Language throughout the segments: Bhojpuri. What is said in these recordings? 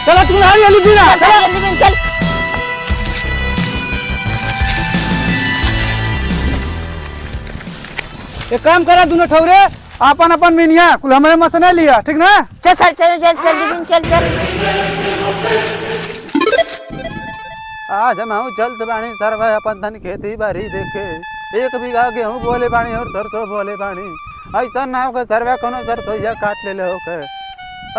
चला तुम जल्दी बिना चल जल्दी बिन चल। एक काम करा दोनों ठौरे अपन अपन मिनिया कुल हमारे मसने लिया ठीक ना। चल चल चल चल जल्दी बिन चल चल। आज हम चलते बाणी सरवा अपन धन खेती बारी देखे 1 बीघा गेहूं बोले बाणी और सरसों बोले बाणी ऐसा ना हो सरवा कोनो सरसों या काट ले हो के।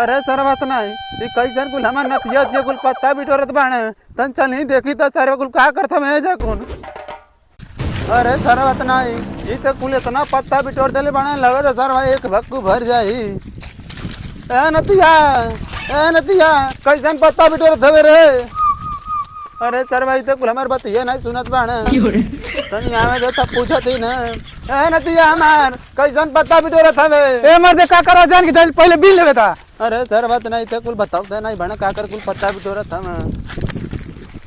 अरे सरवत नहीं ई कैसन कुल हमार नतिया जे कुल पत्ता बिटोरत बाणे तन चल ही देखी तो सरवा कुल का करत में जा कौन। अरे सरवत नहीं ई तो कुल इतना पत्ता बिटोर देले बाणे लगे रे सरवा एक भक्कू भर जाई। ए नतिया कैसन पत्ता बिटोरत हवे रे। अरे सरवा ई तो कुल हमार बतिया नहीं सुनत बाणे तनी आवे जो तब पूछत ही ना। ए नतिया हमार कैसन पत्ता बिटोरत हवे। ए मर्दे का करा जान के जल्दी पहले बिल लेवे ता। अरे सरवत नहीं तो कुल बताओ दे नहीं बना का कर कुल पत्ता बिटोरत हम।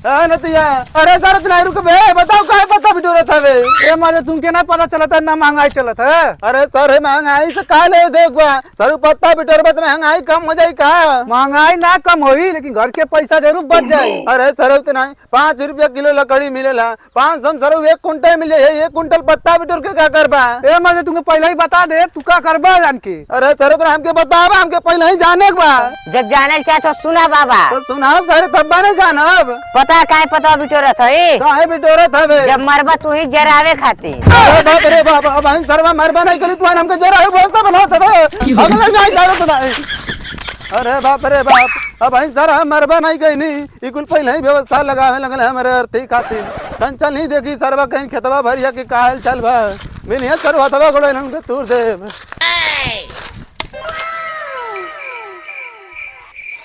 ए नतिया अरे सरत नहीं रुक बे बताओ काहे पत्ता बिटोरत हवे। ए मर्दे तुमके ना पता चलता ना महंगाई चलत है। अरे सर महंगाई से का ले देखबा सर पत्ता बिटोरबत महंगाई कम हो जाई का। महंगाई ना कम होई लेकिन घर के पैसा जरूर बच जाई। अरे सरवत नहीं 5 रुपया किलो लकड़ी मिलेला 500 सर 1 कुंटल मिले 1 कुंटल पत्ता बिटोर के का करबा। ए मर्दे तुमके पहले ही बता दे तू का करबा जान के। अरे सरवत हमके बतावा हमके पहले ही जाने के बा। जब जाने चाहे तो सुना बाबा। तो सुनाओ सारे तब्बा ने जानब पता काहे पता बिटोरत है। काहे बिटोरत हवे। जब मरबा तू ही जरावे खातिर। अरे बाप रे बाप अब हम सरवा मरबा नहीं करी तू हमके जरा व्यवस्था बना तबे अगले नहीं जानो तो नहीं। अरे बाप रे बाप अब हम सर मरबा नहीं कहीं ई कुल पहले ही व्यवस्था लगावे लगल हमारे अर्थी खातिर तन चल नहीं देखी सरवा कहीं खेतवा भरिया के काहल चल बा मिलिए सरवा तवा गोड़े हमके तूर दे।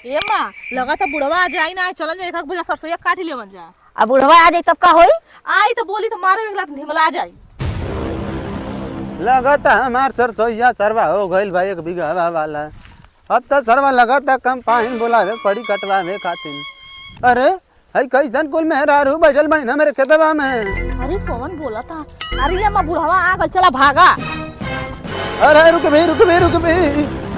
ए माँ लगा था बुढ़वा आ जाए ना चल जाए एक बजे सरसोईया काट ले बन जा। अब बुढ़वा आ जाए तब का होई। आई तो बोली तो मारे में ढिमला आ जाए। लगता हमार सरसोईया सरवा हो गइल भाई 1 बीघा वाला अब तो सरवा लगता कम पानी बोलावे पड़ी कटवावे खातिर। अरे हई कैसन कुल मेहरारू बैठल बनी ना मेरे खेतवा में। अरे कौन बोला था। अरे ये माँ बुढ़वा आ गल चला भागा। अरे रुक भी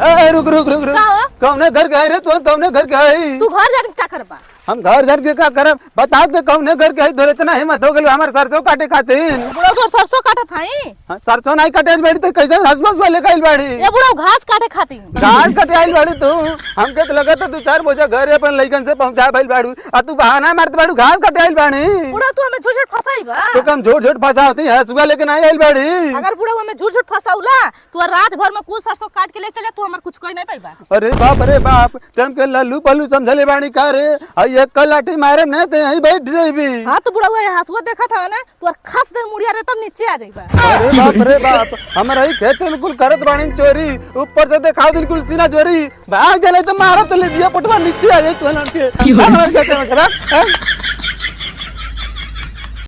अरे रुक का हो? कौने घर के है रे तू कौने घर के है। तू घर जाके क्या करबा। हम घर घर के का करब बताओ तो कौने घर के है तोरे इतना हिम्मत हो गेल हमार सरसों काटे खातिर। बुढ़ा तो सरसों काटा था ही। सरसों नहीं काटे बैठी तो कैसे हसमस वाले कइल बाड़ी। ये बुढ़ा घास काटे खातिर। घास कटे आइल बाड़ी तू हमके तो लगत तू 4 बोझा घर अपन लइकन से पहुंचा भइल बाड़ू आ तू बहाना मारत बाड़ू घास कटे आइल बाड़ी। बुढ़ा तू हमें झूठ फंसाई बा। तो कम झूठ फंसा होती है हसुआ लेके नहीं आइल बाड़ी। अगर बुढ़ा हमें झूठ फंसाउला तू रात भर में कुल सरसों काट के ले चले तू हमार कुछ कोई नहीं पाइबा। अरे बाप तुम के लल्लू पल्लू समझले बाणी का रे आई एक लाठी मारे न ते यहीं बैठ जाइबी। हां तो बुढ़ा हुआ हंसुआ देखा था ना तू खस दे मुड़िया रे तब नीचे आ जाइबा। अरे बाप हमरा ही खेत में कुल करत बाणी चोरी ऊपर से दिखाओ दिन कुल सीना चोरी भाग चले तो मारा तो ले दिया पटवा नीचे आ जाए तू के।